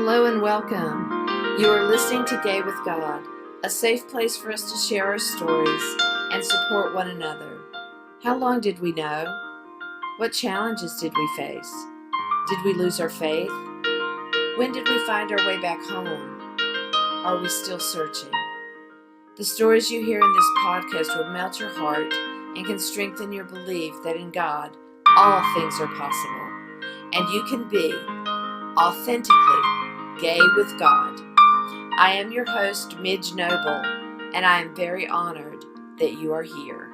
Hello and welcome. You are listening to Gay with God, a safe place for us to share our stories and support one another. How long did we know? What challenges did we face? Did we lose our faith? When did we find our way back home? Are we still searching? The stories you hear in this podcast will melt your heart and can strengthen your belief that in God, all things are possible, and you can be authentically gay with God. I am your host, Midge Noble, and I am very honored that you are here.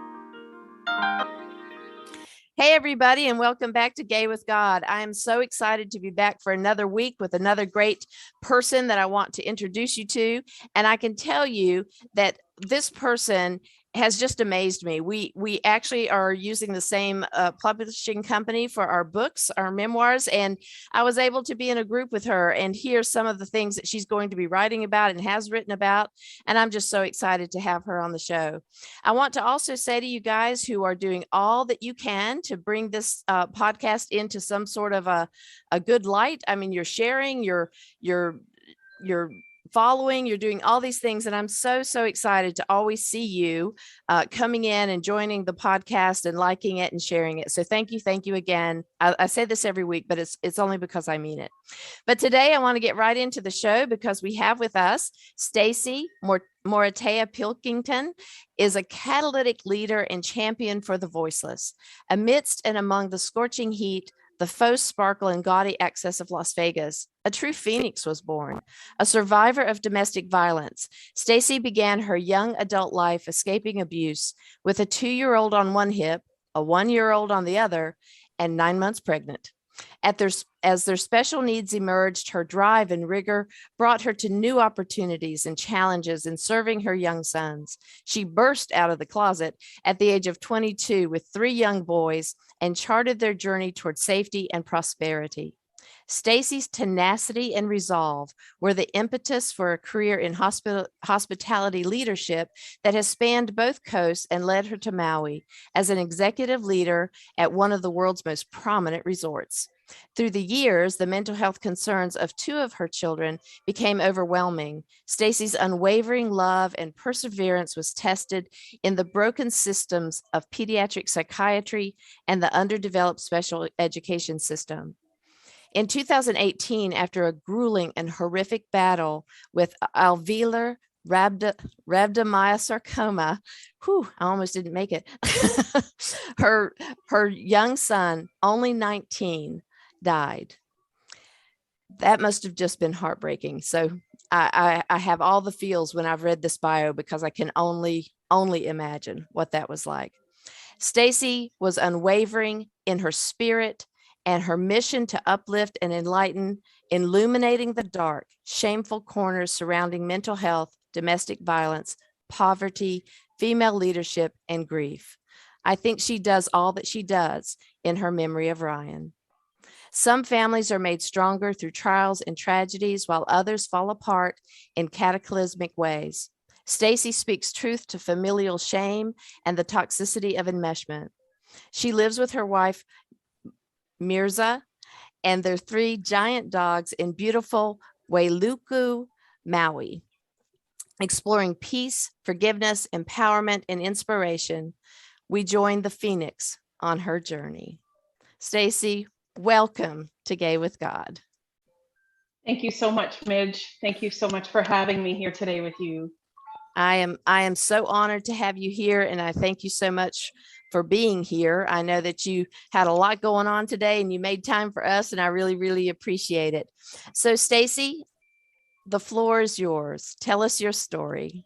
Hey, everybody, and welcome back to Gay with God. I am so excited to be back for another week with another great person that I want to introduce you to. And I can tell you that this person has just amazed me. We actually are using the same publishing company for our books, our memoirs, and I was able to be in a group with her and hear some of the things that she's going to be writing about and has written about, and I'm just so excited to have her on the show. I want to also say to you guys who are doing all that you can to bring this podcast into some sort of a good light. I mean, you're sharing, you're following, you're doing all these things. And I'm so excited to always see you coming in and joining the podcast and liking it and sharing it. So thank you again. I say this every week, but it's only because I mean it. But today I want to get right into the show because we have with us Stacy Morataya-Pilkington is a catalytic leader and champion for the voiceless. Amidst and among the scorching heat, the faux sparkle and gaudy excess of Las Vegas, a true phoenix was born. A survivor of domestic violence, Stacy began her young adult life escaping abuse with a 2-year-old on one hip, a 1-year-old on the other, and 9 months pregnant. As their special needs emerged, her drive and rigor brought her to new opportunities and challenges in serving her young sons. She burst out of the closet at the age of 22 with 3 young boys and charted their journey toward safety and prosperity. Stacy's tenacity and resolve were the impetus for a career in hospitality leadership that has spanned both coasts and led her to Maui as an executive leader at one of the world's most prominent resorts. Through the years, the mental health concerns of 2 of her children became overwhelming. Stacy's unwavering love and perseverance was tested in the broken systems of pediatric psychiatry and the underdeveloped special education system. In 2018, after a grueling and horrific battle with alveolar rhabdomyosarcoma, I almost didn't make it. her young son, only 19, died. That must have just been heartbreaking. So I have all the feels when I've read this bio because I can only imagine what that was like. Stacy was unwavering in her spirit and her mission to uplift and enlighten, illuminating the dark, shameful corners surrounding mental health, domestic violence, poverty, female leadership, and grief. I think she does all that she does in her memory of Ryan. Some families are made stronger through trials and tragedies, while others fall apart in cataclysmic ways. Stacy speaks truth to familial shame and the toxicity of enmeshment. She lives with her wife, Mirza, and their 3 giant dogs in beautiful Wailuku, Maui. Exploring peace, forgiveness, empowerment, and inspiration, we join the Phoenix on her journey. Stacy, welcome to Gay with God. Thank you so much, Midge. Thank you so much for having me here today with you. I am so honored to have you here, and I thank you so much for being here. I know that you had a lot going on today and you made time for us, and I really appreciate it. So Stacy, the floor is yours. Tell us your story.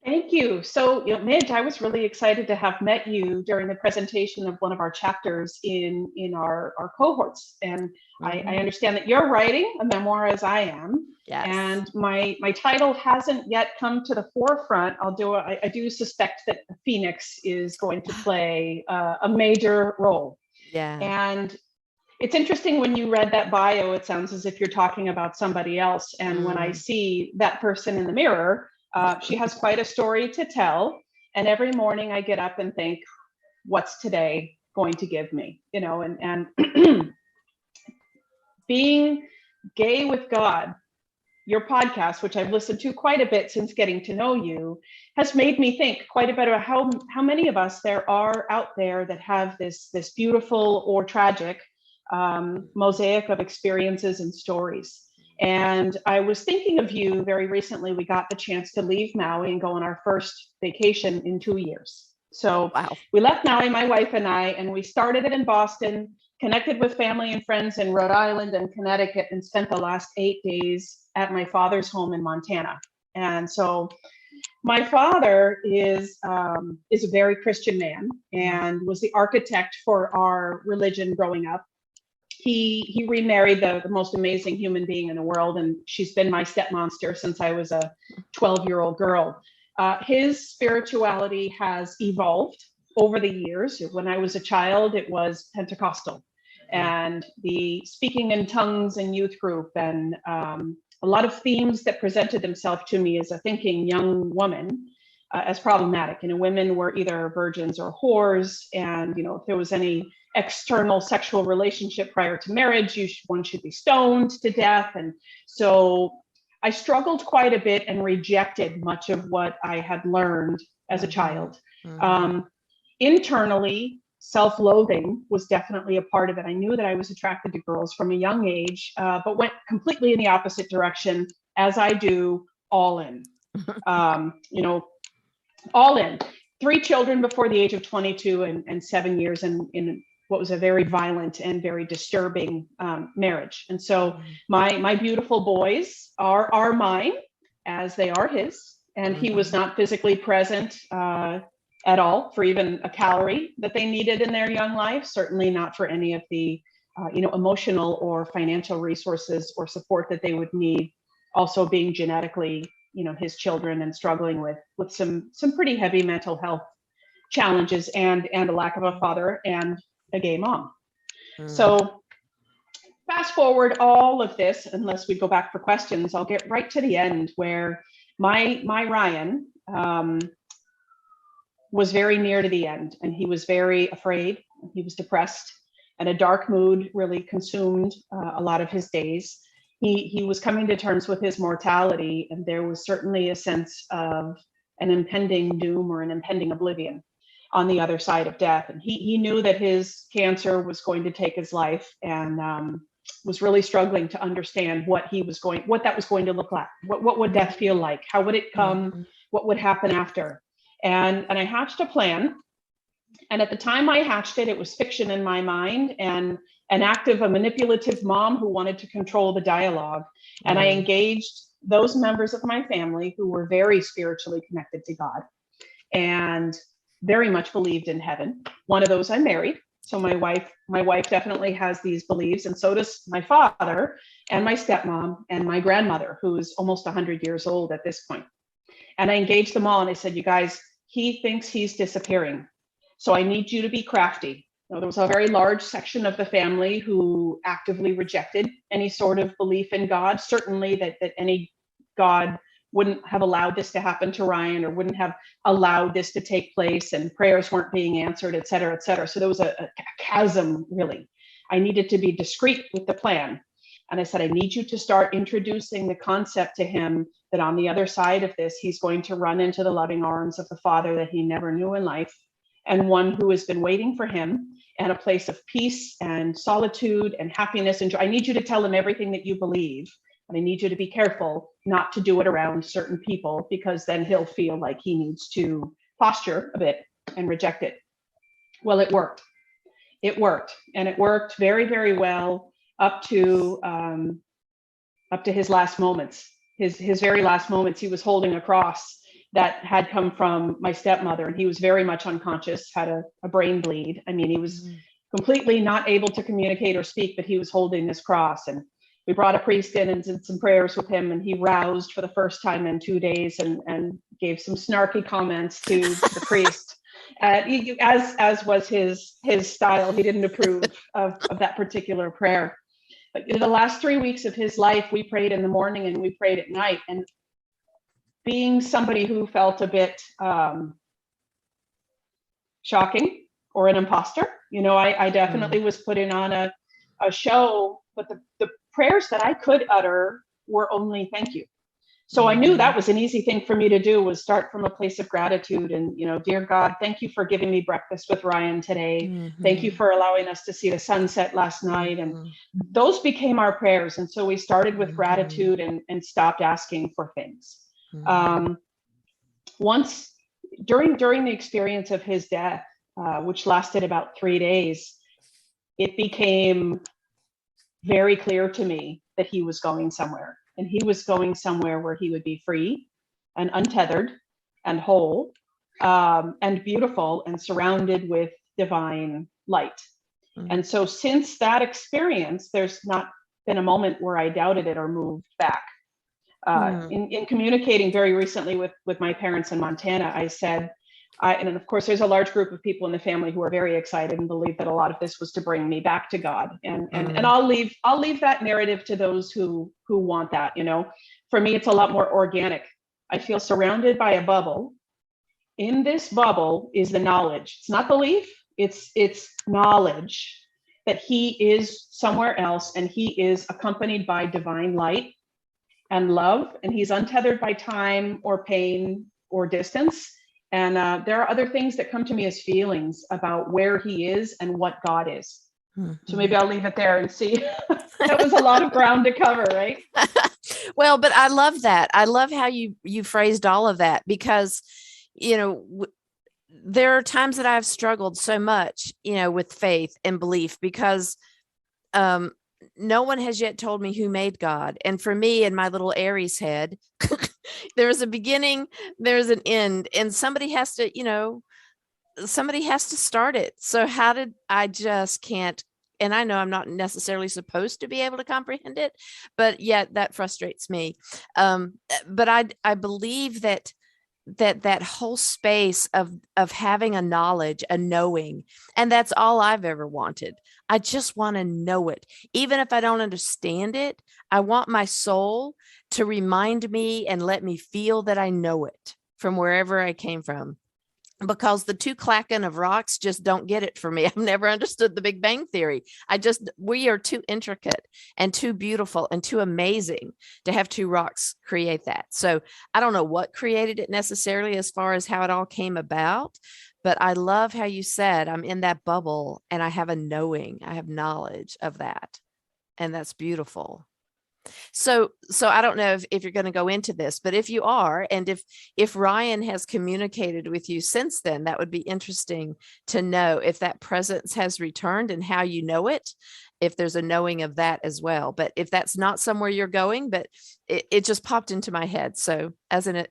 Thank you. So, Midge, I was really excited to have met you during the presentation of one of our chapters in our cohorts. And I understand that you're writing a memoir as I am. Yes. And my title hasn't yet come to the forefront, although I do suspect that Phoenix is going to play a major role. Yeah. And it's interesting when you read that bio, it sounds as if you're talking about somebody else. And when I see that person in the mirror, she has quite a story to tell. And every morning I get up and think, what's today going to give me? And being Gay with God, your podcast, which I've listened to quite a bit since getting to know you, has made me think quite a bit about how many of us there are out there that have this beautiful or tragic mosaic of experiences and stories. And I was thinking of you very recently. We got the chance to leave Maui and go on our first vacation in 2 years. So Wow. we left Maui, my wife and I, and we started it in Boston, connected with family and friends in Rhode Island and Connecticut, and spent the last 8 days at my father's home in Montana. And so my father is a very Christian man and was the architect for our religion growing up. He remarried the most amazing human being in the world, and she's been my stepmonster since I was a 12-year-old girl. His spirituality has evolved over the years. When I was a child, it was Pentecostal, and the speaking in tongues in youth group, and a lot of themes that presented themselves to me as a thinking young woman as problematic. Women were either virgins or whores, and if there was any external sexual relationship prior to marriage, one should be stoned to death. And so I struggled quite a bit and rejected much of what I had learned as a child. Internally, self-loathing was definitely a part of it. I knew that I was attracted to girls from a young age, but went completely in the opposite direction, as I do, all in. All in. 3 children before the age of 22 and 7 years in what was a very violent and very disturbing marriage. And so my beautiful boys are mine, as they are his. And he was not physically present at all for even a calorie that they needed in their young life, certainly not for any of the emotional or financial resources or support that they would need, also being genetically his children and struggling with some pretty heavy mental health challenges and a lack of a father and a gay mom. So fast forward all of this, unless we go back for questions, I'll get right to the end, where my Ryan was very near to the end, and he was very afraid. He was depressed, and a dark mood really consumed a lot of his days. He was coming to terms with his mortality, and there was certainly a sense of an impending doom or an impending oblivion on the other side of death. And he knew that his cancer was going to take his life, and was really struggling to understand what that was going to look like. What would death feel like? How would it come? What would happen after? And I hatched a plan. And at the time I hatched it, it was fiction in my mind, and an act of a manipulative mom who wanted to control the dialogue. And I engaged those members of my family who were very spiritually connected to God and very much believed in heaven. One of those I married. So my wife definitely has these beliefs, and so does my father and my stepmom and my grandmother, who's almost 100 years old at this point. And I engaged them all, and I said, you guys, he thinks he's disappearing. So I need you to be crafty. There was a very large section of the family who actively rejected any sort of belief in God, certainly that any God wouldn't have allowed this to happen to Ryan, or wouldn't have allowed this to take place, and prayers weren't being answered, et cetera, et cetera. So there was a chasm, really. I needed to be discreet with the plan. And I said, I need you to start introducing the concept to him that on the other side of this, he's going to run into the loving arms of the father that he never knew in life, and one who has been waiting for him, and a place of peace and solitude and happiness and joy. I need you to tell him everything that you believe. And I need you to be careful not to do it around certain people, because then he'll feel like he needs to posture a bit and reject it. Well, it worked. It worked. And it worked very, very well up to his last moments. His very last moments, he was holding a cross that had come from my stepmother, and he was very much unconscious, had a brain bleed. I mean, he was completely not able to communicate or speak, but he was holding this cross. And we brought a priest in and did some prayers with him, and he roused for the first time in 2 days and gave some snarky comments to the priest. As was his style, he didn't approve of that particular prayer. But in the last 3 weeks of his life, we prayed in the morning and we prayed at night. And being somebody who felt a bit shocking or an imposter, I definitely was putting on a show, but the prayers that I could utter were only thank you. So I knew that was an easy thing for me to do, was start from a place of gratitude and, dear God, thank you for giving me breakfast with Ryan today. Thank you for allowing us to see the sunset last night. And those became our prayers. And so we started with gratitude and stopped asking for things. Once during the experience of his death, which lasted about 3 days, it became very clear to me that he was going somewhere. And he was going somewhere where he would be free and untethered and whole and beautiful and surrounded with divine light. And so since that experience, there's not been a moment where I doubted it or moved back. In communicating very recently with my parents in Montana, I said, and of course, there's a large group of people in the family who are very excited and believe that a lot of this was to bring me back to God. And I'll leave that narrative to those who want that. For me, it's a lot more organic. I feel surrounded by a bubble. In this bubble is the knowledge. It's not belief. It's knowledge that he is somewhere else, and he is accompanied by divine light and love, and he's untethered by time or pain or distance. And there are other things that come to me as feelings about where he is and what God is. So maybe I'll leave it there and see. That was a lot of ground to cover, right? Well, but I love that. I love how you phrased all of that, because, there are times that I've struggled so much, with faith and belief, because no one has yet told me who made God. And for me, in my little Aries head, there's a beginning, there's an end, and somebody has to start it. So how did I just can't, and I know I'm not necessarily supposed to be able to comprehend it, but yet that frustrates me. But I believe that whole space of having a knowledge, a knowing, and that's all I've ever wanted. I just want to know it. Even if I don't understand it, I want my soul to remind me and let me feel that I know it from wherever I came from. Because the two clacking of rocks just don't get it for me. I've never understood the Big Bang Theory. We are too intricate and too beautiful and too amazing to have two rocks create that. So I don't know what created it necessarily as far as how it all came about, but I love how you said, I'm in that bubble and I have a knowing, I have knowledge of that. And that's beautiful. So I don't know if you're going to go into this, but if you are, and if Ryan has communicated with you since then, that would be interesting to know if that presence has returned and how you know it, if there's a knowing of that as well. But if that's not somewhere you're going, but it just popped into my head. So as a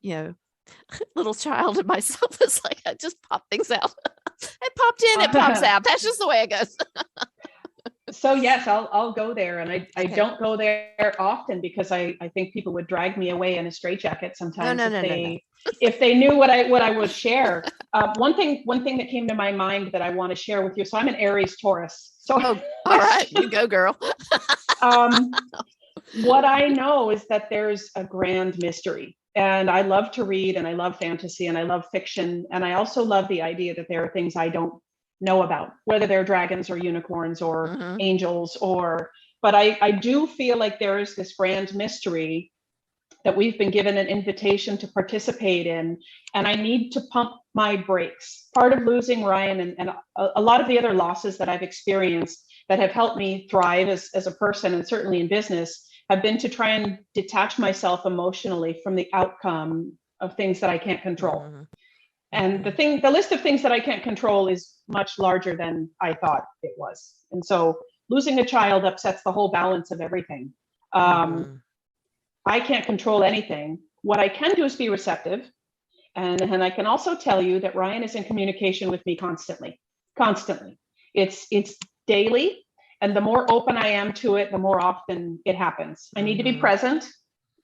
little child of myself, it's like I just pop things out. It popped in, it pops out. That's just the way it goes. So yes, I'll go there, and I don't go there often because I think people would drag me away in a straitjacket sometimes if they knew what I would share. One thing that came to my mind that I want to share with you. So I'm an Aries Taurus. So all right, you go, girl. What I know is that there's a grand mystery, and I love to read, and I love fantasy, and I love fiction, and I also love the idea that there are things I don't know about, whether they're dragons or unicorns or angels but I do feel like there is this grand mystery that we've been given an invitation to participate in, and I need to pump my brakes. Part of losing Ryan and a lot of the other losses that I've experienced that have helped me thrive as a person and certainly in business have been to try and detach myself emotionally from the outcome of things that I can't control. And the list of things that I can't control is much larger than I thought it was. And so losing a child upsets the whole balance of everything. I can't control anything. What I can do is be receptive. And I can also tell you that Ryan is in communication with me constantly. It's daily. And the more open I am to it, the more often it happens. I need to be present.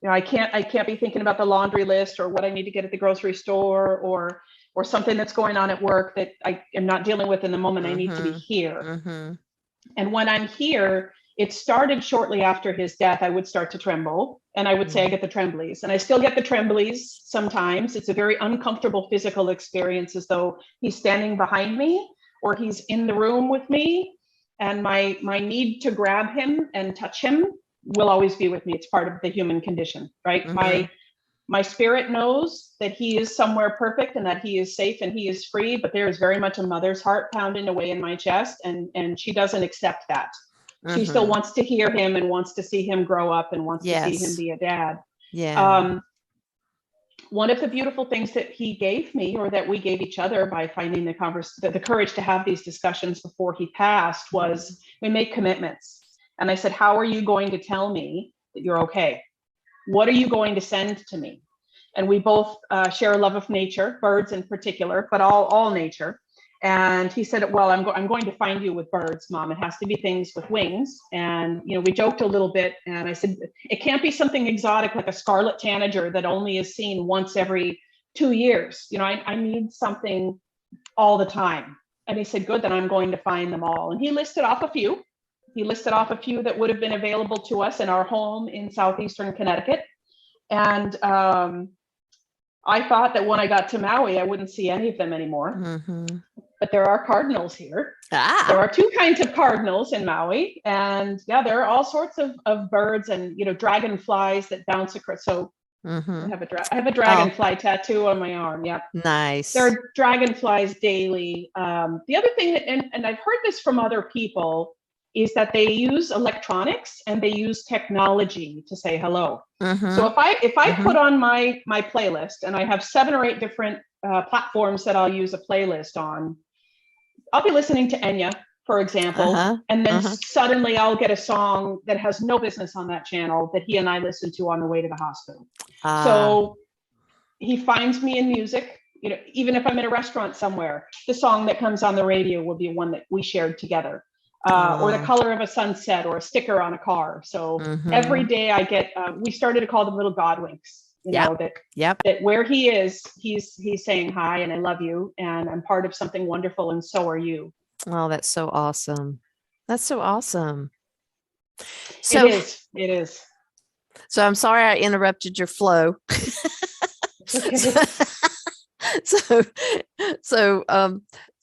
I can't be thinking about the laundry list or what I need to get at the grocery store or something that's going on at work that I am not dealing with in the moment. I need to be here. And when I'm here, it started shortly after his death. I would start to tremble, and I would say I get the tremblies, and I still get the tremblies sometimes. It's a very uncomfortable physical experience, as though he's standing behind me or he's in the room with me. And my need to grab him and touch him will always be with me. It's part of the human condition, right? My spirit knows that he is somewhere perfect and that he is safe and he is free, but there is very much a mother's heart pounding away in my chest, and she doesn't accept that. She still wants to hear him and wants to see him grow up and wants to see him be a dad. Yeah. One of the beautiful things that he gave me, or that we gave each other by finding the courage to have these discussions before he passed, was we made commitments. And I said, how are you going to tell me that you're okay? What are you going to send to me? And we both share a love of nature, birds in particular, but all nature. And he said, well, I'm going to find you with birds, Mom. It has to be things with wings. And, we joked a little bit. And I said, it can't be something exotic like a scarlet tanager that only is seen once every 2 years. I need something all the time. And he said, good, then I'm going to find them all. And he listed off a few. He listed off a few that would have been available to us in our home in southeastern Connecticut. And I thought that when I got to Maui, I wouldn't see any of them anymore. But there are cardinals here. There are 2 kinds of cardinals in Maui. And yeah, there are all sorts of birds and, dragonflies that bounce across. So I have a dragonfly tattoo on my arm. Yeah. Nice. There are dragonflies daily. The other thing that, and I've heard this from other people, is that they use electronics and they use technology to say hello. So if I put on my playlist, and I have 7 or 8 different platforms that I'll use a playlist on, I'll be listening to Enya, for example, and then suddenly I'll get a song that has no business on that channel that he and I listened to on the way to the hospital. So he finds me in music. Even if I'm in a restaurant somewhere, the song that comes on the radio will be one that we shared together. Or the color of a sunset, or a sticker on a car. So every day I get, we started to call them little Godwinks, that where he is, he's saying hi and I love you and I'm part of something wonderful and so are you. Oh, that's so awesome. That's so awesome. So it is. So I'm sorry I interrupted your flow.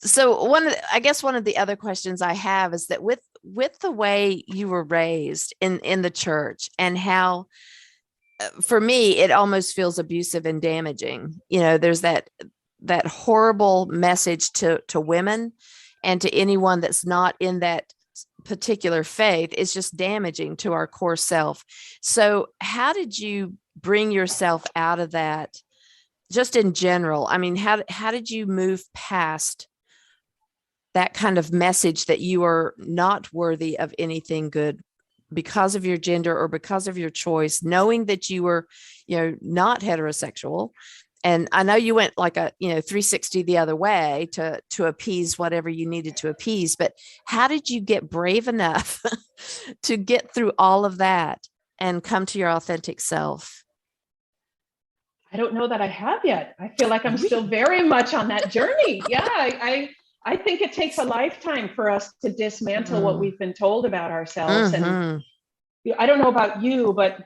So one of the other questions I have is that with the way you were raised in the church, and how, for me, it almost feels abusive and damaging. There's that horrible message to women and to anyone that's not in that particular faith. Is just damaging to our core self. So how did you bring yourself out of that? Just in general, I mean, how did you move past that kind of message that you are not worthy of anything good because of your gender or because of your choice, knowing that you were, not heterosexual? And I know you went like a, 360 the other way to appease whatever you needed to appease, but how did you get brave enough to get through all of that and come to your authentic self? I don't know that I have yet. I feel like I'm still very much on that journey. Yeah, I think it takes a lifetime for us to dismantle what we've been told about ourselves. And I don't know about you, but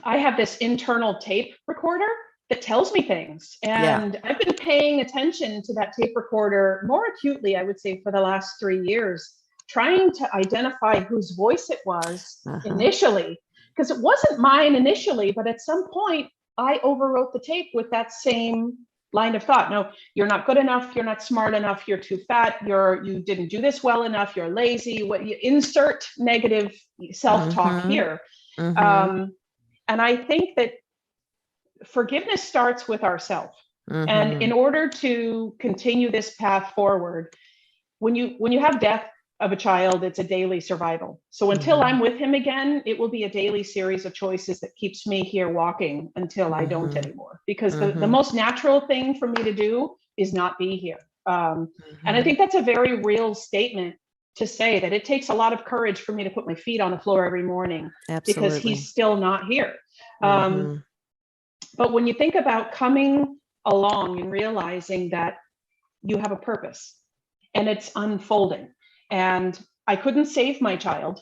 I have this internal tape recorder that tells me things. And I've been paying attention to that tape recorder more acutely, I would say, for the last 3 years, trying to identify whose voice it was initially, because it wasn't mine initially, but at some point, I overwrote the tape with that same line of thought. No, you're not good enough. You're not smart enough. You're too fat. You didn't do this well enough. You're lazy. What you insert negative self-talk here. And I think that forgiveness starts with ourselves. And in order to continue this path forward, when you have death of a child, it's a daily survival. So until I'm with him again, it will be a daily series of choices that keeps me here walking until I don't anymore. Because the most natural thing for me to do is not be here. And I think that's a very real statement to say, that it takes a lot of courage for me to put my feet on the floor every morning. Absolutely. Because he's still not here. But when you think about coming along and realizing that you have a purpose and it's unfolding, and I couldn't save my child,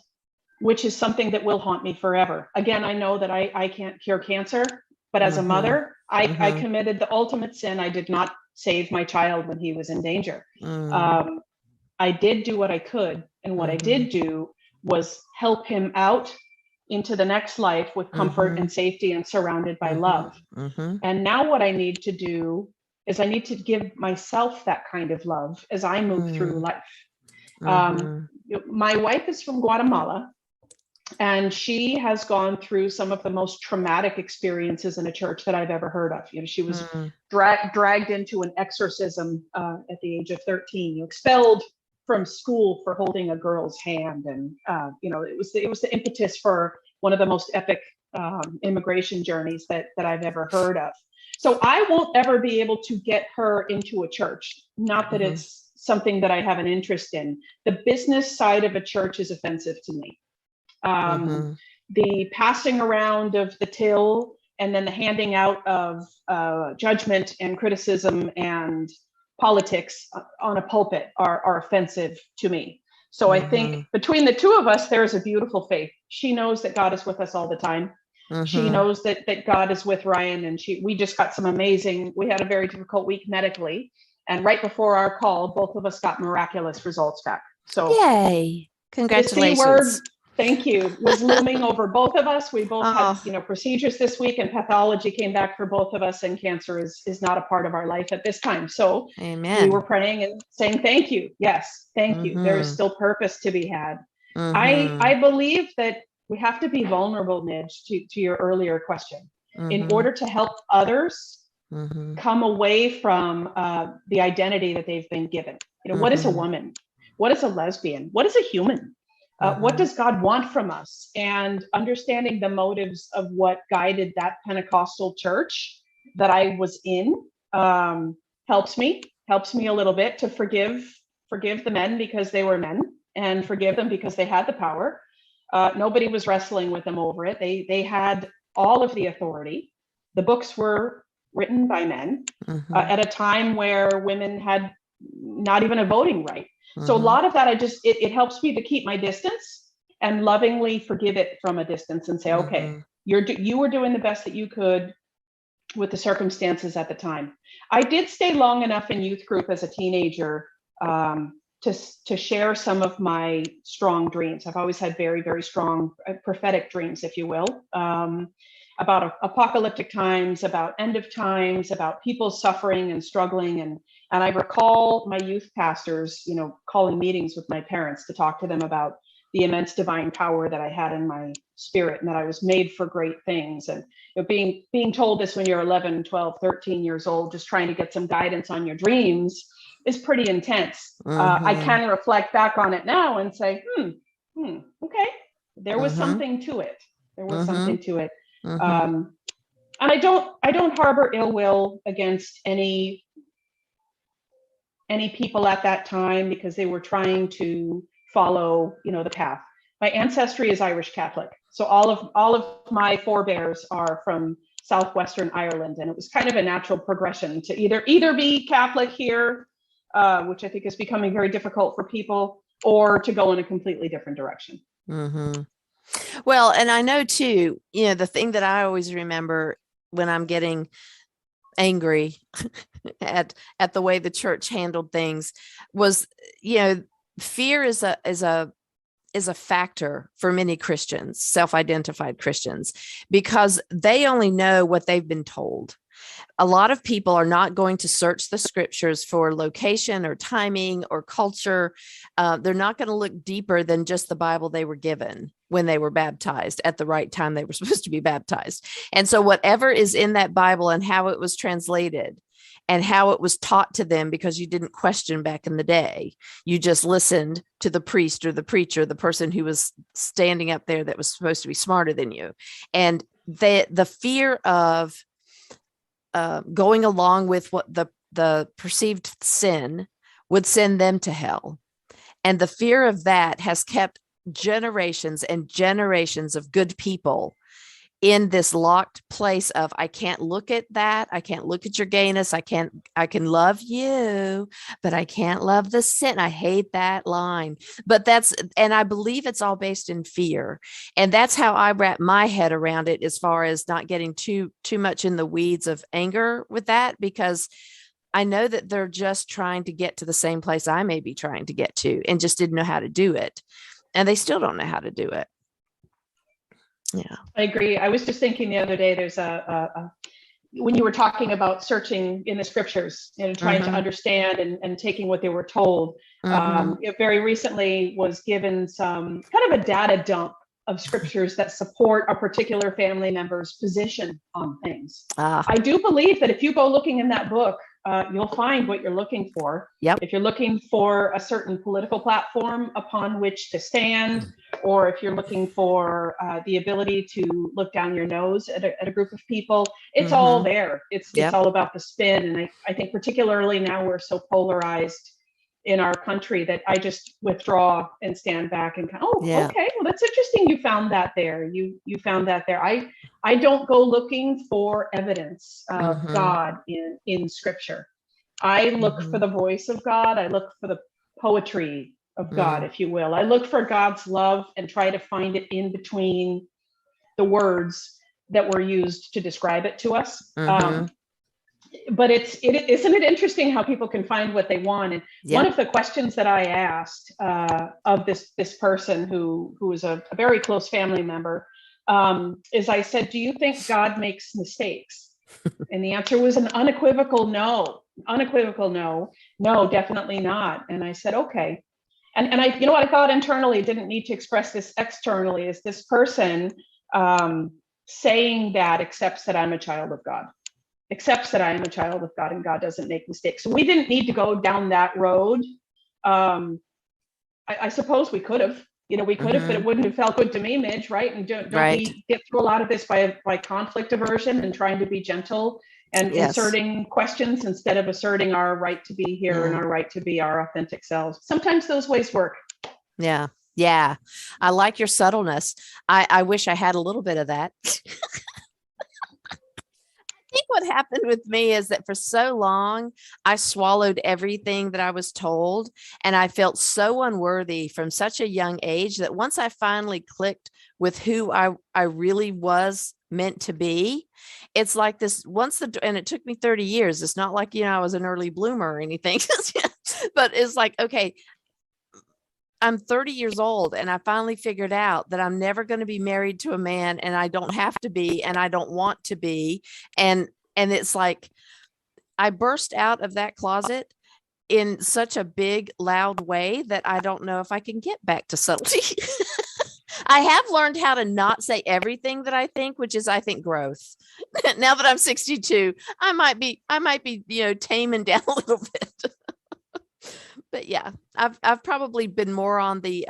which is something that will haunt me forever. Again, I know that I can't cure cancer, but as a mother, I committed the ultimate sin. I did not save my child when he was in danger. I did do what I could. And what I did do was help him out into the next life with comfort and safety and surrounded by love. And now what I need to do is I need to give myself that kind of love as I move through life. My wife is from Guatemala, and she has gone through some of the most traumatic experiences in a church that I've ever heard of. She was dragged into an exorcism at the age of 13, expelled from school for holding a girl's hand. And, it was the impetus for one of the most epic immigration journeys that I've ever heard of. So I won't ever be able to get her into a church. Not that it's something that I have an interest in. The business side of a church is offensive to me. The passing around of the till and then the handing out of judgment and criticism and politics on a pulpit are offensive to me. So I think between the two of us, there is a beautiful faith. She knows that God is with us all the time. She knows that God is with Ryan, and we just got we had a very difficult week medically. And right before our call, both of us got miraculous results back. So yay. Congratulations. The C word, thank you, was looming over both of us. We both had, procedures this week, and pathology came back for both of us, and cancer is not a part of our life at this time. So Amen. We were praying and saying, thank you. Yes, thank you. There is still purpose to be had. I believe that we have to be vulnerable, Midge, to your earlier question, in order to help others come away from the identity that they've been given. What is a woman? What is a lesbian? What is a human? What does God want from us? And understanding the motives of what guided that Pentecostal church that I was in helps me a little bit to forgive the men because they were men, and forgive them because they had the power. Nobody was wrestling with them over it. They had all of the authority. The books were written by men at a time where women had not even a voting right. So a lot of that, it helps me to keep my distance and lovingly forgive it from a distance and say, okay, you were doing the best that you could with the circumstances at the time. I did stay long enough in youth group as a teenager to share some of my strong dreams. I've always had very, very strong prophetic dreams, if you will, about apocalyptic times, about end of times, about people suffering and struggling. And I recall my youth pastors, calling meetings with my parents to talk to them about the immense divine power that I had in my spirit, and that I was made for great things. And being told this when you're 11, 12, 13 years old, just trying to get some guidance on your dreams, is pretty intense. I can reflect back on it now and say, okay, there was something to it. There was something to it. And I don't harbor ill will against any people at that time because they were trying to follow, the path. My ancestry is Irish Catholic. So all of my forebears are from Southwestern Ireland. And it was kind of a natural progression to either be Catholic here, which I think is becoming very difficult for people, or to go in a completely different direction. Well, and I know too, the thing that I always remember when I'm getting angry at the way the church handled things was, fear is a factor for many Christians, self-identified Christians, because they only know what they've been told. A lot of people are not going to search the scriptures for location or timing or culture. They're not going to look deeper than just the Bible they were given when they were baptized at the right time they were supposed to be baptized. And so whatever is in that Bible and how it was translated and how it was taught to them, because you didn't question back in the day, you just listened to the priest or the preacher, the person who was standing up there that was supposed to be smarter than you. And the fear of going along with what the perceived sin would send them to hell. And the fear of that has kept generations and generations of good people in this locked place of, I can't look at that. I can't look at your gayness. I can love you, but I can't love the sin. I hate that line. But and I believe it's all based in fear. And that's how I wrap my head around it, as far as not getting too much in the weeds of anger with that, because I know that they're just trying to get to the same place I may be trying to get to, and just didn't know how to do it. And they still don't know how to do it. Yeah. I agree. I was just thinking the other day, there's when you were talking about searching in the scriptures and trying to understand and taking what they were told, it very recently was given some kind of a data dump of scriptures that support a particular family member's position on things. I do believe that if you go looking in that book, you'll find what you're looking for. Yep. If you're looking for a certain political platform upon which to stand, or if you're looking for the ability to look down your nose at a group of people, it's all there. It's all about the spin. And I think particularly now we're so polarized in our country that I just withdraw and stand back and okay, well, that's interesting. You found that there. You found that there. I don't go looking for evidence of God in scripture. I look for the voice of God. I look for the poetry of God, if you will. I look for God's love and try to find it in between the words that were used to describe it to us. But isn't it interesting how people can find what they want? And one of the questions that I asked of this person who is a very close family member is I said, do you think God makes mistakes? And the answer was an unequivocal no. No, definitely not. And I said, okay. And I, what I thought internally, didn't need to express this externally, is this person saying that accepts that I'm a child of God. Accepts that I am a child of God and God doesn't make mistakes. So we didn't need to go down that road. I suppose we could have, we could have, but it wouldn't have felt good to me, Midge, right? And don't we get through a lot of this by conflict aversion and trying to be gentle and inserting questions instead of asserting our right to be here and our right to be our authentic selves. Sometimes those ways work. Yeah. Yeah. I like your subtleness. I wish I had a little bit of that. I think what happened with me is that for so long, I swallowed everything that I was told, and I felt so unworthy from such a young age that once I finally clicked with who I really was meant to be, it's like this and it took me 30 years. It's not like, I was an early bloomer or anything, but it's like, okay, I'm 30 years old and I finally figured out that I'm never going to be married to a man, and I don't have to be, and I don't want to be. And it's like, I burst out of that closet in such a big, loud way that I don't know if I can get back to subtlety. I have learned how to not say everything that I think, which is, I think, growth. Now that I'm 62, I might be, taming down a little bit. But yeah, I've probably been more on the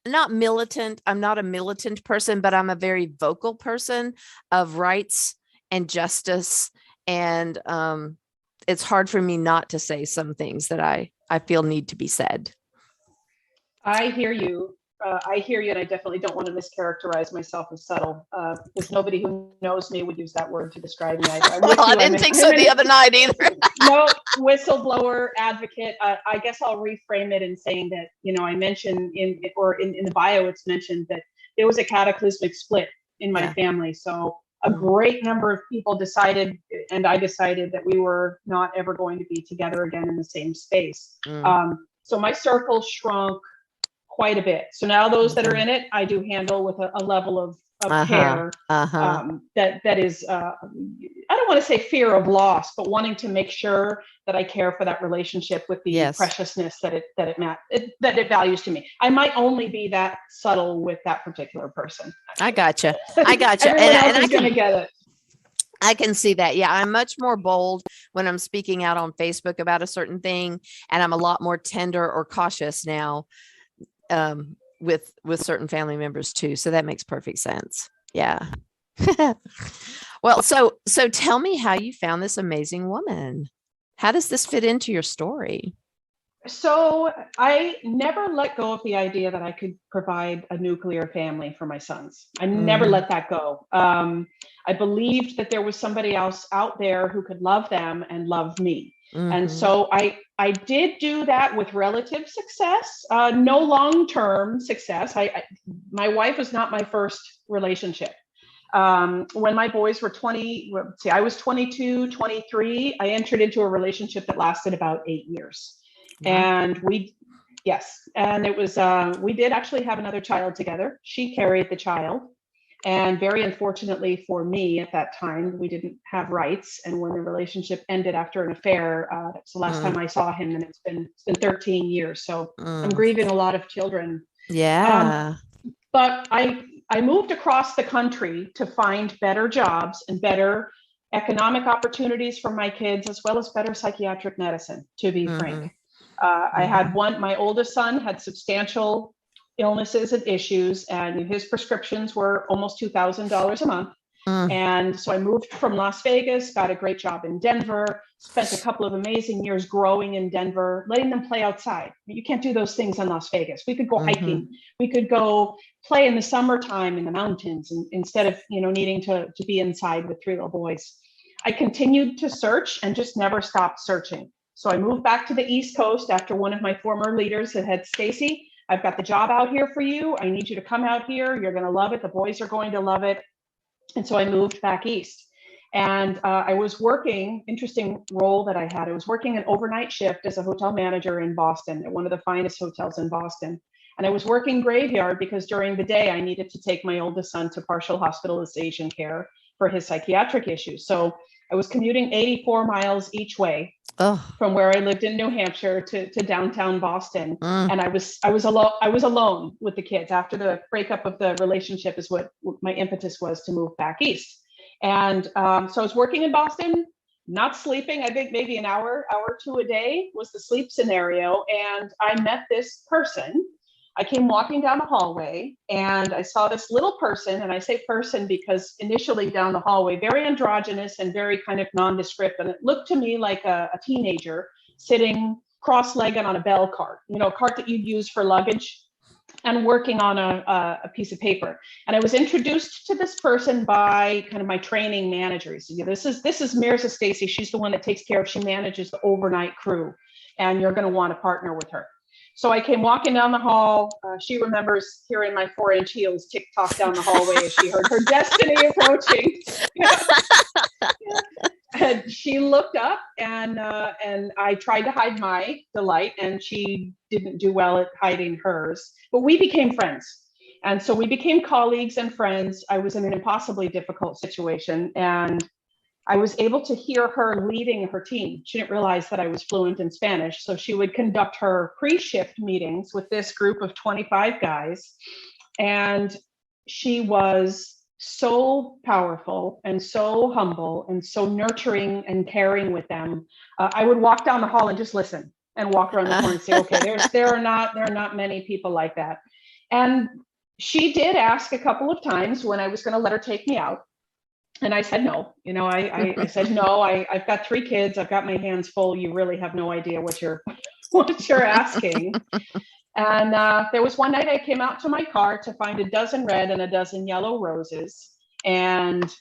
not militant. I'm not a militant person, but I'm a very vocal person of rights and justice. And it's hard for me not to say some things that I feel need to be said. I hear you. And I definitely don't want to mischaracterize myself as subtle, because nobody who knows me would use that word to describe me. I didn't think so the other night either. No, whistleblower advocate. I guess I'll reframe it in saying that, I mentioned in the bio, it's mentioned that there was a cataclysmic split in my family. So a great number of people decided, and I decided, that we were not ever going to be together again in the same space. So my circle shrunk quite a bit. So now those that are in it, I do handle with a level of care that is, I don't want to say fear of loss, but wanting to make sure that I care for that relationship with the preciousness that it values to me. I might only be that subtle with that particular person. I gotcha. And else is going to get it. I can see that. Yeah. I'm much more bold when I'm speaking out on Facebook about a certain thing. And I'm a lot more tender or cautious now with certain family members too. So that makes perfect sense. Yeah. Well, so tell me how you found this amazing woman. How does this fit into your story? So I never let go of the idea that I could provide a nuclear family for my sons. I never let that go. I believed that there was somebody else out there who could love them and love me. And so I did do that with relative success, no long-term success. My wife was not my first relationship. When my boys were I was 22, 23, I entered into a relationship that lasted about 8 years. Wow. And it was, we did actually have another child together. She carried the child. And very unfortunately for me at that time, we didn't have rights. And when the relationship ended after an affair, that's the last time I saw him, and it's been 13 years. So I'm grieving a lot of children. Yeah. But I moved across the country to find better jobs and better economic opportunities for my kids, as well as better psychiatric medicine, to be frank. I had my oldest son had substantial illnesses and issues, and his prescriptions were almost $2,000 a month. And so I moved from Las Vegas, got a great job in Denver, spent a couple of amazing years growing in Denver, letting them play outside. You can't do those things in Las Vegas. We could go hiking. We could go play in the summertime in the mountains, and instead of, needing to be inside with 3 little boys. I continued to search and just never stopped searching. So I moved back to the East Coast after one of my former leaders had, Stacy, I've got the job out here for you. I need you to come out here. You're going to love it. The boys are going to love it. And so I moved back east. And I was working, interesting role that I had. I was working an overnight shift as a hotel manager in Boston, at one of the finest hotels in Boston. And I was working graveyard because during the day I needed to take my oldest son to partial hospitalization care for his psychiatric issues. So I was commuting 84 miles each way from where I lived in New Hampshire to downtown Boston. And I was alone with the kids. After the breakup of the relationship is what my impetus was to move back east. And so I was working in Boston, not sleeping. I think maybe an hour or two a day was the sleep scenario. And I met this person. I came walking down the hallway and I saw this little person, and I say person because initially down the hallway, very androgynous and very kind of nondescript. And it looked to me like a teenager sitting cross-legged on a bell cart, a cart that you'd use for luggage, and working on a piece of paper. And I was introduced to this person by kind of my training manager. He said, this is Mirza Stacy. She's the one that she manages the overnight crew, and you're going to want to partner with her. So I came walking down the hall. She remembers hearing my 4-inch heels tick-tock down the hallway as she heard her destiny approaching. And she looked up, and I tried to hide my delight, and she didn't do well at hiding hers. But we became friends. And so we became colleagues and friends. I was in an impossibly difficult situation, and I was able to hear her leading her team. She didn't realize that I was fluent in Spanish. So she would conduct her pre-shift meetings with this group of 25 guys. And she was so powerful and so humble and so nurturing and caring with them. I would walk down the hall and just listen and walk around the corner and say, okay, there are not many people like that. And she did ask a couple of times when I was going to let her take me out. And I said no. I said no. I've got 3 kids. I've got my hands full. You really have no idea what you're asking. And there was one night I came out to my car to find a dozen red and a dozen yellow roses, and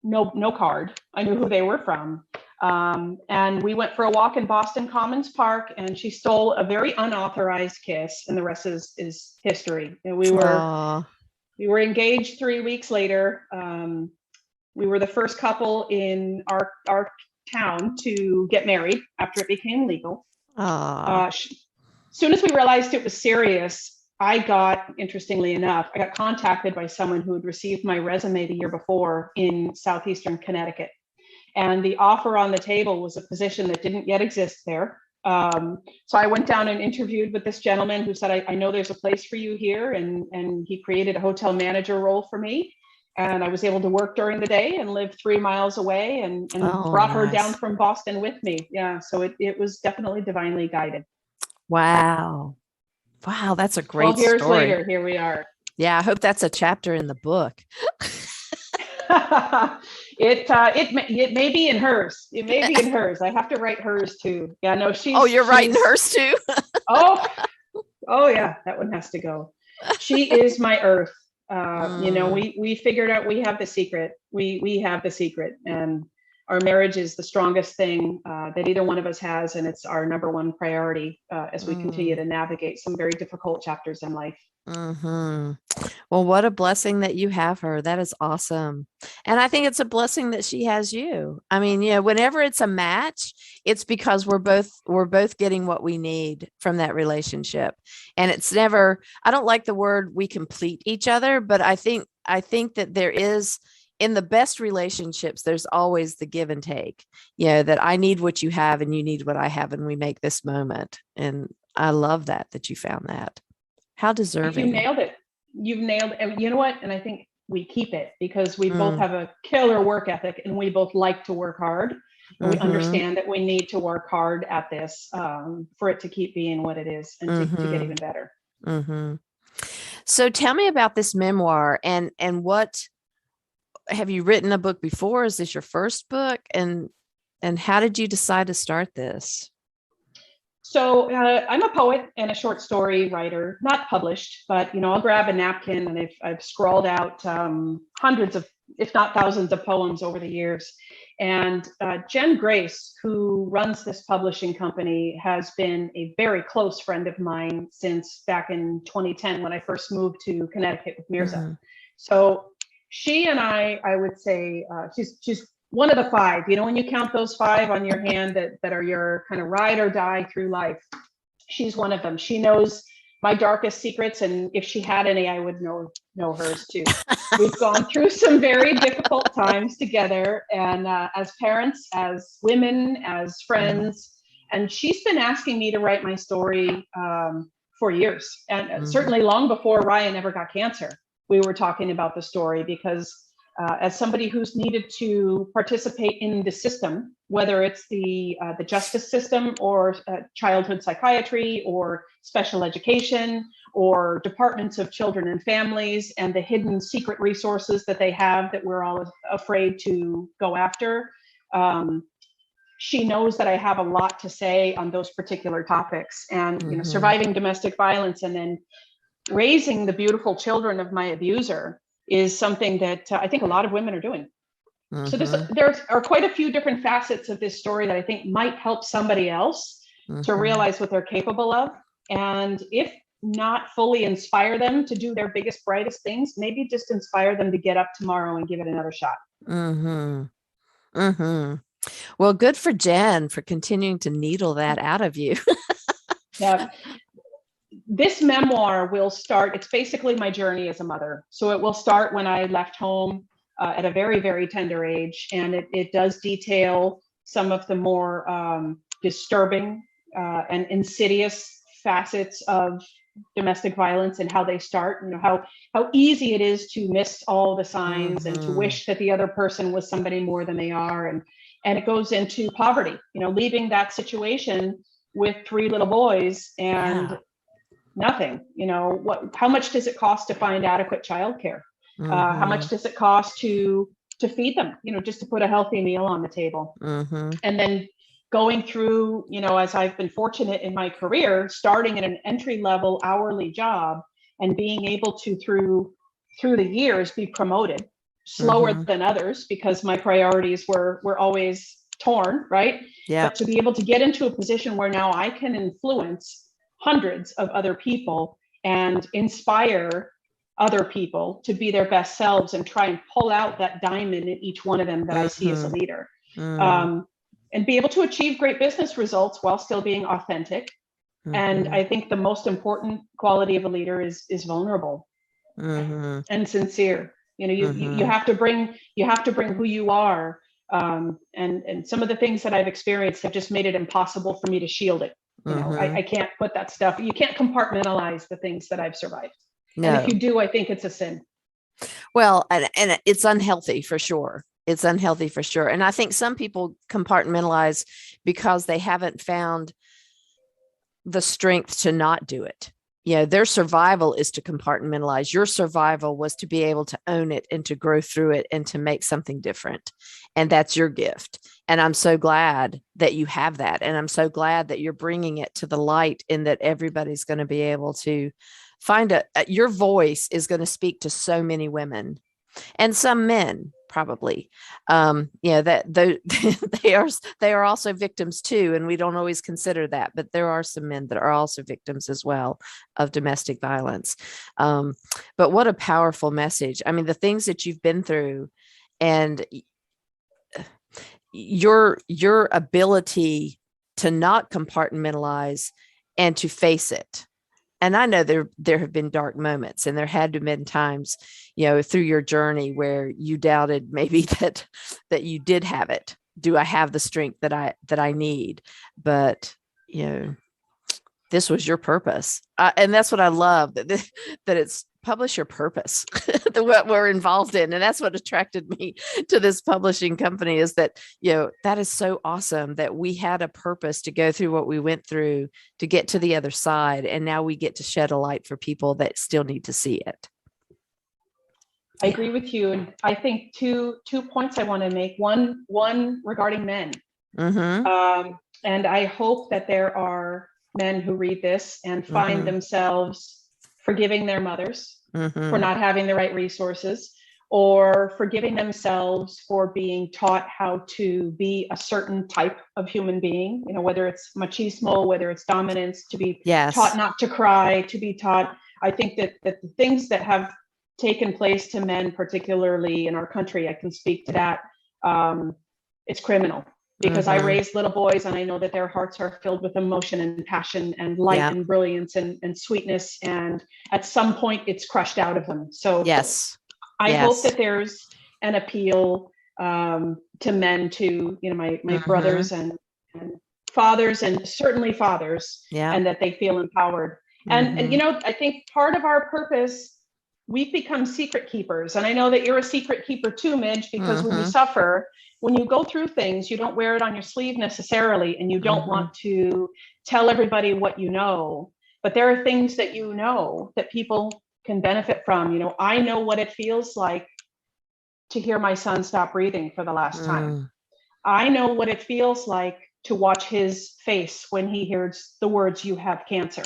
no card. I knew who they were from. And we went for a walk in Boston Commons Park, and she stole a very unauthorized kiss, and the rest is history. And we were engaged 3 weeks later. We were the first couple in our town to get married after it became legal. Soon as we realized it was serious, interestingly enough, I got contacted by someone who had received my resume the year before in southeastern Connecticut. And the offer on the table was a position that didn't yet exist there. So I went down and interviewed with this gentleman who said, I know there's a place for you here. And he created a hotel manager role for me. And I was able to work during the day and live 3 miles away, and brought her down from Boston with me. Yeah. So it was definitely divinely guided. Wow. That's a great 12 years story. Later, here we are. Yeah. I hope that's a chapter in the book. It may be in hers. It may be in hers. I have to write hers too. Yeah, no, you're writing hers too? Oh yeah, that one has to go. She is my earth. We figured out we have the secret. We have the secret, and our marriage is the strongest thing that either one of us has, and it's our number one priority as we continue to navigate some very difficult chapters in life. Well, what a blessing that you have her. That is awesome. And I think it's a blessing that she has you. I mean, whenever it's a match, it's because we're both getting what we need from that relationship. And it's never, I don't like the word we complete each other, but I think I think that there is, in the best relationships, there's always the give and take, that I need what you have and you need what I have, and we make this moment. And I love that you found that. How deserving. You nailed it. You've nailed it. You know what? And I think we keep it because we both have a killer work ethic, and we both like to work hard. And we understand that we need to work hard at this for it to keep being what it is and to get even better. So tell me about this memoir, and what, have you written a book before? Is this your first book? And how did you decide to start this? So I'm a poet and a short story writer, not published, but I'll grab a napkin and I've scrawled out hundreds of, if not thousands of poems over the years. And Jen Grace, who runs this publishing company, has been a very close friend of mine since back in 2010 when I first moved to Connecticut with Mirza. So she and I would say she's one of the five, when you count those five on your hand that are your kind of ride or die through life, she's one of them. She knows my darkest secrets, and if she had any, I would know hers too. We've gone through some very difficult times together, and as parents, as women, as friends, and she's been asking me to write my story for years, and certainly long before Ryan ever got cancer. We were talking about the story because as somebody who's needed to participate in the system, whether it's the justice system or childhood psychiatry or special education or departments of children and families and the hidden secret resources that they have that we're all afraid to go after, she knows that I have a lot to say on those particular topics. And surviving domestic violence and then raising the beautiful children of my abuser is something that I think a lot of women are doing. So there are quite a few different facets of this story that I think might help somebody else to realize what they're capable of. And if not fully inspire them to do their biggest, brightest things, maybe just inspire them to get up tomorrow and give it another shot. Well, good for Jen for continuing to needle that out of you. Yeah. This memoir will start, it's basically my journey as a mother. So it will start when I left home at a very, very tender age. And it does detail some of the more disturbing and insidious facets of domestic violence and how they start, how easy it is to miss all the signs and to wish that the other person was somebody more than they are. And it goes into poverty, leaving that situation with 3 little boys and nothing. How much does it cost to find adequate childcare? How much does it cost to feed them, just to put a healthy meal on the table? And then going through, as I've been fortunate in my career, starting at an entry-level hourly job and being able to through the years be promoted slower than others because my priorities were always torn, right? But to be able to get into a position where now I can influence hundreds of other people and inspire other people to be their best selves and try and pull out that diamond in each one of them that I see as a leader. And be able to achieve great business results while still being authentic. And I think the most important quality of a leader is vulnerable and sincere. You have to bring who you are. And some of the things that I've experienced have just made it impossible for me to shield it. I can't put that stuff, you can't compartmentalize the things that I've survived. No. And if you do, I think it's a sin. Well, and it's unhealthy for sure. It's unhealthy for sure. And I think some people compartmentalize because they haven't found the strength to not do it. Their survival is to compartmentalize. Your survival was to be able to own it and to grow through it and to make something different. And that's your gift. And I'm so glad that you have that. And I'm so glad that you're bringing it to the light and that everybody's going to be able to find your voice is going to speak to so many women and some men probably, that they are also victims too. And we don't always consider that, but there are some men that are also victims as well of domestic violence. But what a powerful message. I mean, the things that you've been through and your ability to not compartmentalize and to face it. and I know there have been dark moments, and there had to have been times, through your journey where you doubted maybe that you did have it. Do I have the strength that I need? But this was your purpose, and that's what I love, that it's publish your purpose, what we're involved in, and that's what attracted me to this publishing company. Is that that is so awesome that we had a purpose to go through what we went through to get to the other side, and now we get to shed a light for people that still need to see it. I agree with you, and I think two points I want to make. One regarding men, and I hope that there are men who read this and find themselves forgiving their mothers for not having the right resources, or forgiving themselves for being taught how to be a certain type of human being, whether it's machismo, whether it's dominance, to be taught not to cry, to be taught. I think that the things that have taken place to men, particularly in our country, I can speak to that. It's criminal. Because I raised little boys, and I know that their hearts are filled with emotion and passion and light and brilliance and sweetness. And at some point it's crushed out of them. So I hope that there's an appeal to men, to, my brothers and fathers, and certainly fathers, and that they feel empowered. And I think part of our purpose, we've become secret keepers. And I know that you're a secret keeper too, Midge, because when you suffer, when you go through things, you don't wear it on your sleeve necessarily, and you don't want to tell everybody what you know, but there are things that that people can benefit from. I know what it feels like to hear my son stop breathing for the last time. I know what it feels like to watch his face when he hears the words, "You have cancer."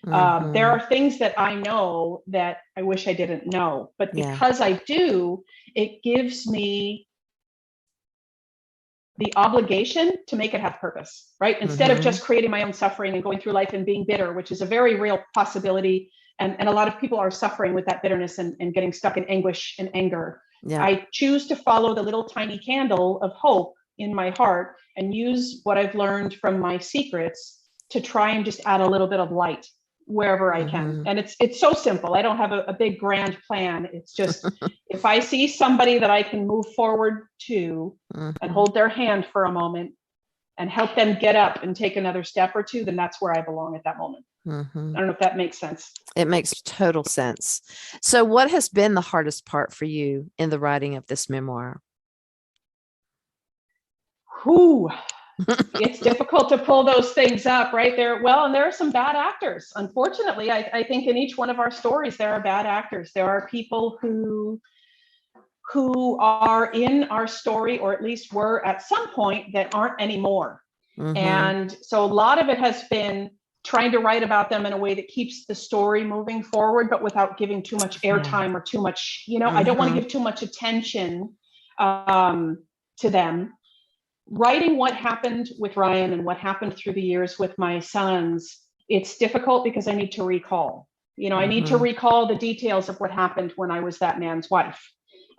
There are things that I know that I wish I didn't know, but because I do, it gives me the obligation to make it have purpose, right? Instead of just creating my own suffering and going through life and being bitter, which is a very real possibility. And a lot of people are suffering with that bitterness and getting stuck in anguish and anger. I choose to follow the little tiny candle of hope in my heart and use what I've learned from my secrets to try and just add a little bit of light wherever I can. And it's so simple. I don't have a big grand plan. It's just, if I see somebody that I can move forward to and hold their hand for a moment and help them get up and take another step or two, then that's where I belong at that moment. I don't know if that makes sense. It makes total sense. So what has been the hardest part for you in the writing of this memoir? It's difficult to pull those things up right there. Well, and there are some bad actors. Unfortunately, I think in each one of our stories, there are bad actors. There are people who are in our story, or at least were at some point, that aren't anymore. And so a lot of it has been trying to write about them in a way that keeps the story moving forward, but without giving too much airtime or too much, I don't want to give too much attention to them. Writing what happened with Ryan and what happened through the years with my sons, it's difficult because I need to recall. I need to recall the details of what happened when I was that man's wife.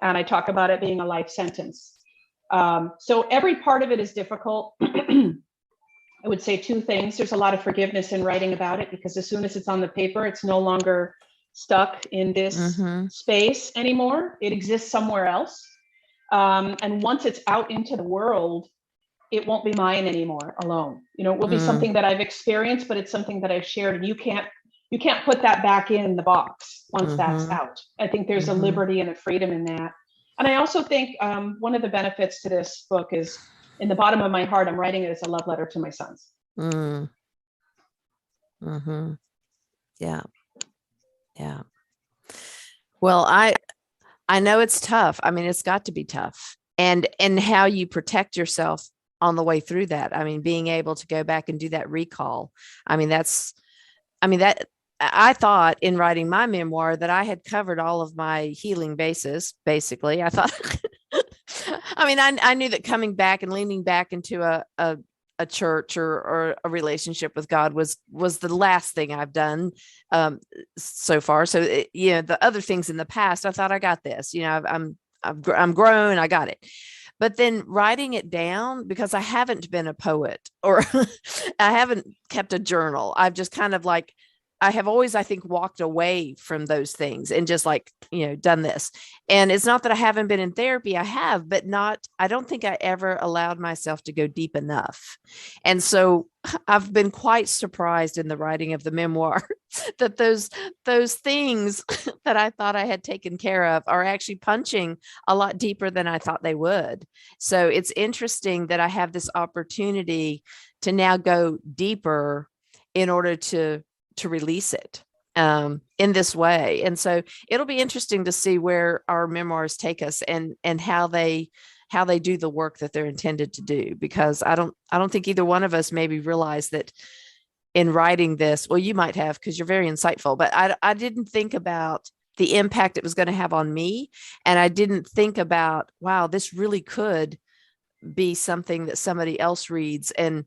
And I talk about it being a life sentence. So every part of it is difficult. I would say two things. There's a lot of forgiveness in writing about it, because as soon as it's on the paper, it's no longer stuck in this space anymore. It exists somewhere else. And once it's out into the world, it won't be mine anymore alone. It will be something that I've experienced, but it's something that I've shared, and you can't put that back in the box once that's out. I think there's a liberty and a freedom in that. And I also think one of the benefits to this book is, in the bottom of my heart, I'm writing it as a love letter to my sons. Yeah. Well, I know it's tough. I mean, it's got to be tough. And how you protect yourself on the way through that. I mean, being able to go back and do that recall. that I thought in writing my memoir that I had covered all of my healing bases. Basically, I thought, I knew that coming back and leaning back into a church or a relationship with God was the last thing I've done so far. So, the other things in the past, I thought I got this, I'm grown, I got it. But then writing it down, because I haven't been a poet or I haven't kept a journal. I've just kind of I have always, I think, walked away from those things and just like, done this. And it's not that I haven't been in therapy. I have, but I don't think I ever allowed myself to go deep enough. And so I've been quite surprised in the writing of the memoir that those things that I thought I had taken care of are actually punching a lot deeper than I thought they would. So it's interesting that I have this opportunity to now go deeper in order to release it in this way. And so it'll be interesting to see where our memoirs take us and how they do the work that they're intended to do, because I don't think either one of us maybe realized that in writing this. Well, you might have, because you're very insightful, but I didn't think about the impact it was going to have on me. And I didn't think about, wow, this really could be something that somebody else reads. And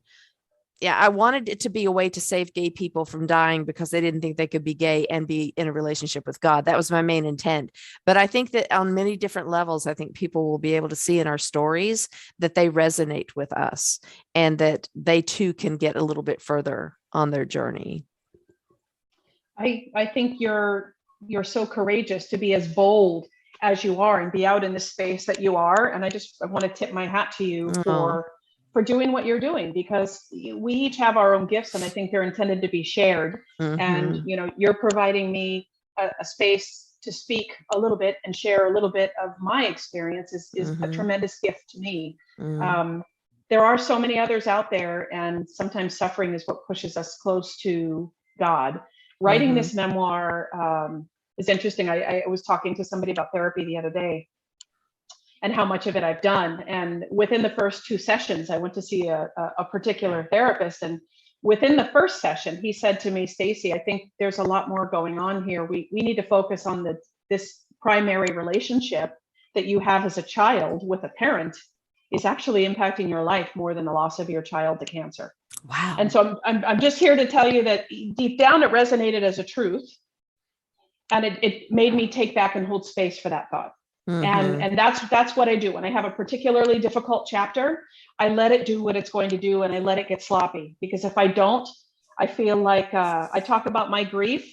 yeah, I wanted it to be a way to save gay people from dying because they didn't think they could be gay and be in a relationship with God. That was my main intent. But I think that on many different levels, I think people will be able to see in our stories that they resonate with us and that they too can get a little bit further on their journey. I think you're so courageous to be as bold as you are and be out in the space that you are. And I want to tip my hat to you for doing what you're doing, because we each have our own gifts, and I think they're intended to be shared. And you're providing me a space to speak a little bit and share a little bit of my experience is a tremendous gift to me. There are so many others out there, and sometimes suffering is what pushes us close to God. Writing this memoir is interesting. I was talking to somebody about therapy the other day and how much of it I've done. And within the first 2 sessions, I went to see a particular therapist. And within the first session, he said to me, Stacy, I think there's a lot more going on here. We need to focus on this primary relationship that you have as a child with a parent is actually impacting your life more than the loss of your child to cancer. Wow. And so I'm just here to tell you that deep down it resonated as a truth. And it made me take back and hold space for that thought. And that's what I do. When I have a particularly difficult chapter, I let it do what it's going to do, and I let it get sloppy. Because if I don't, I feel like I talk about my grief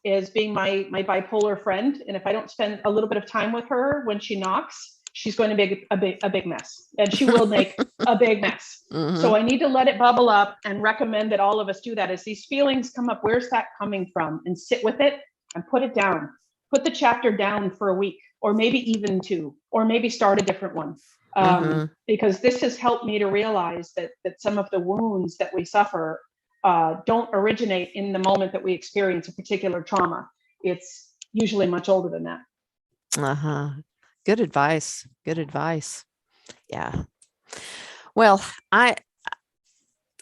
as being my bipolar friend. And if I don't spend a little bit of time with her when she knocks, she's going to make a big mess, and she will make a big mess. So I need to let it bubble up and recommend that all of us do that. As these feelings come up, where's that coming from? And sit with it and put it down. Put the chapter down for a week, or maybe even 2, or maybe start a different one. Because this has helped me to realize that some of the wounds that we suffer don't originate in the moment that we experience a particular trauma. It's usually much older than that. Good advice. Good advice. Yeah. Well, I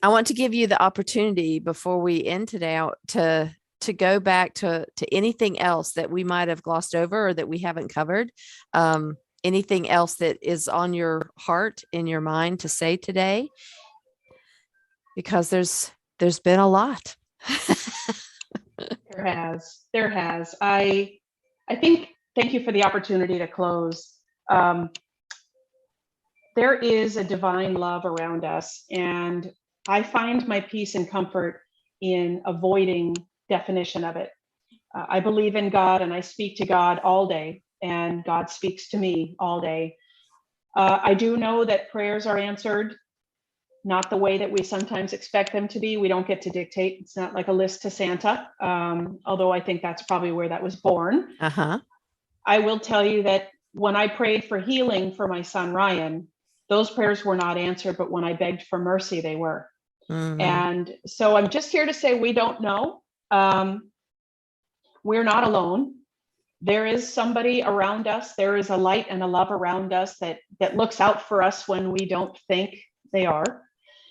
want to give you the opportunity before we end today to go back to anything else that we might have glossed over or that we haven't covered. Anything else that is on your heart, in your mind to say today? Because there's been a lot. There has. I think, thank you for the opportunity to close. There is a divine love around us, and I find my peace and comfort in avoiding definition of it. I believe in God, and I speak to God all day, and God speaks to me all day. I do know that prayers are answered, not the way that we sometimes expect them to be. We don't get to dictate. It's not like a list to Santa, although I think that's probably where that was born. I will tell you that when I prayed for healing for my son, Ryan, those prayers were not answered, but when I begged for mercy, they were. And so I'm just here to say we don't know. We're not alone. There is somebody around us. There is a light and a love around us that looks out for us when we don't think they are.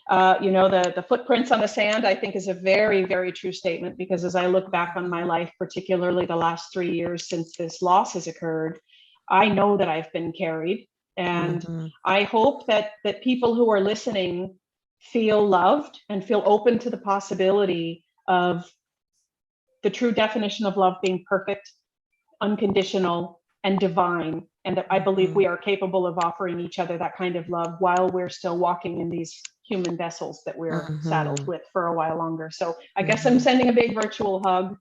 The footprints on the sand, I think, is a very, very true statement, because as I look back on my life, particularly the last 3 years since this loss has occurred, I know that I've been carried. And I hope that people who are listening feel loved and feel open to the possibility of the true definition of love being perfect, unconditional, and divine. And that I believe we are capable of offering each other that kind of love while we're still walking in these human vessels that we're Mm-hmm. saddled with for a while longer. So I guess I'm sending a big virtual hug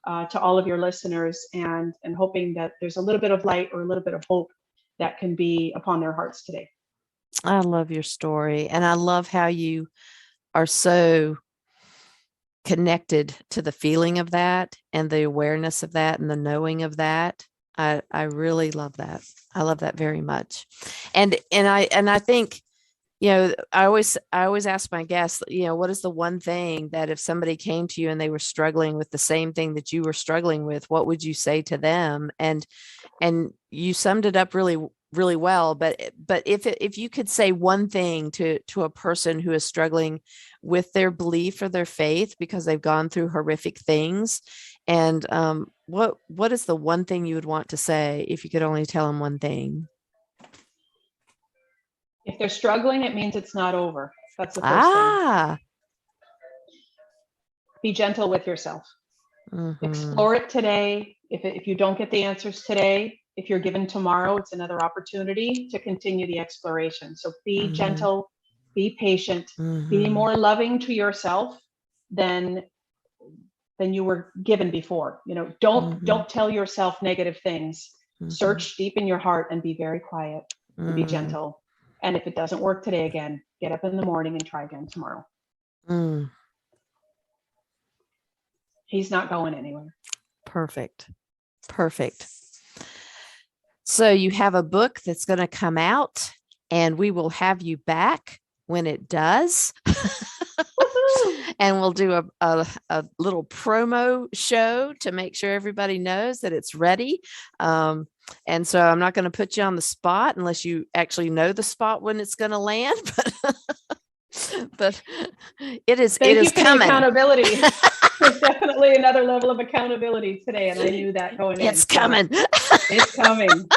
to all of your listeners, and hoping that there's a little bit of light or a little bit of hope that can be upon their hearts today. I love your story. And I love how you are so connected to the feeling of that and the awareness of that and the knowing of that. I really love that. I love that very much. And I think, I always ask my guests, what is the one thing that if somebody came to you and they were struggling with the same thing that you were struggling with, what would you say to them? And you summed it up really, really well. But if you could say one thing to a person who is struggling with their belief or their faith because they've gone through horrific things, and what is the one thing you would want to say if you could only tell them one thing? If they're struggling, it means it's not over. That's the first thing. Be gentle with yourself. Mm-hmm. Explore it today. If you don't get the answers today, if you're given tomorrow, it's another opportunity to continue the exploration. So be mm-hmm. gentle, be patient, mm-hmm. be more loving to yourself than you were given before. Don't tell yourself negative things. Mm-hmm. Search deep in your heart and be very quiet. Mm-hmm. Be gentle. And if it doesn't work today again, get up in the morning and try again tomorrow. Mm. He's not going anywhere. Perfect. So you have a book that's going to come out, and we will have you back when it does. And we'll do a little promo show to make sure everybody knows that it's ready. And so I'm not going to put you on the spot unless you actually know the spot when it's going to land. But it is. Thank it you is for coming. The accountability. There's definitely another level of accountability today, and I knew that going in. It's coming. It's coming.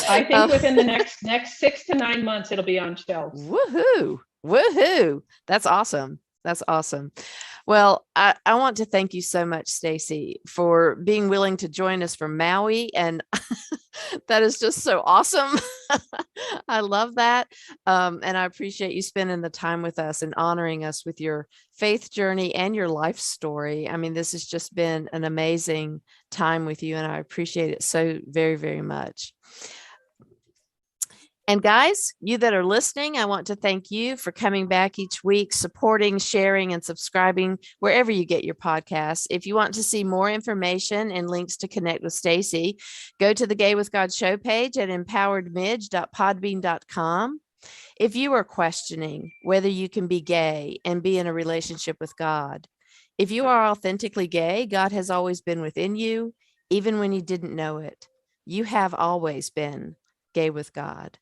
I think within the next 6 to 9 months, it'll be on shelves. Woohoo! That's awesome. Well, I want to thank you so much, Stacy, for being willing to join us from Maui. And that is just so awesome. I love that. And I appreciate you spending the time with us and honoring us with your faith journey and your life story. I mean, this has just been an amazing time with you, and I appreciate it so very, very much. And guys, you that are listening, I want to thank you for coming back each week, supporting, sharing, and subscribing wherever you get your podcasts. If you want to see more information and links to connect with Stacy, go to the Gay with God show page at empoweredmidge.podbean.com. If you are questioning whether you can be gay and be in a relationship with God, if you are authentically gay, God has always been within you, even when you didn't know it. You have always been gay with God.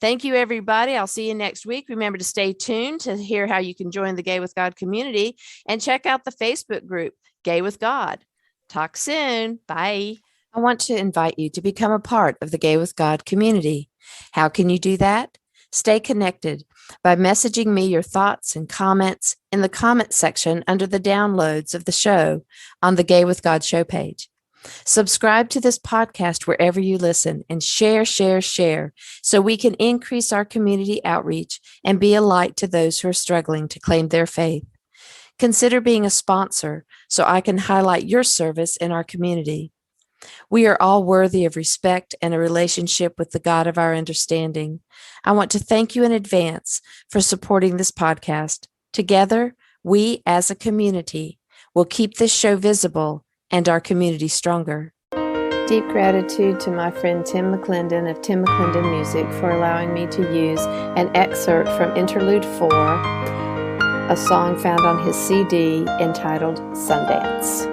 Thank you, everybody. I'll see you next week. Remember to stay tuned to hear how you can join the Gay with God community, and check out the Facebook group, Gay with God. Talk soon. Bye. I want to invite you to become a part of the Gay with God community. How can you do that? Stay connected by messaging me your thoughts and comments in the comment section under the downloads of the show on the Gay with God show page. Subscribe to this podcast wherever you listen, and share so we can increase our community outreach and be a light to those who are struggling to claim their faith. Consider being a sponsor so I can highlight your service in our community. We are all worthy of respect and a relationship with the God of our understanding. I want to thank you in advance for supporting this podcast. Together, we as a community will keep this show visible and our community stronger. Deep gratitude to my friend Tim McClendon of Tim McClendon Music for allowing me to use an excerpt from Interlude 4, a song found on his CD entitled Sundance.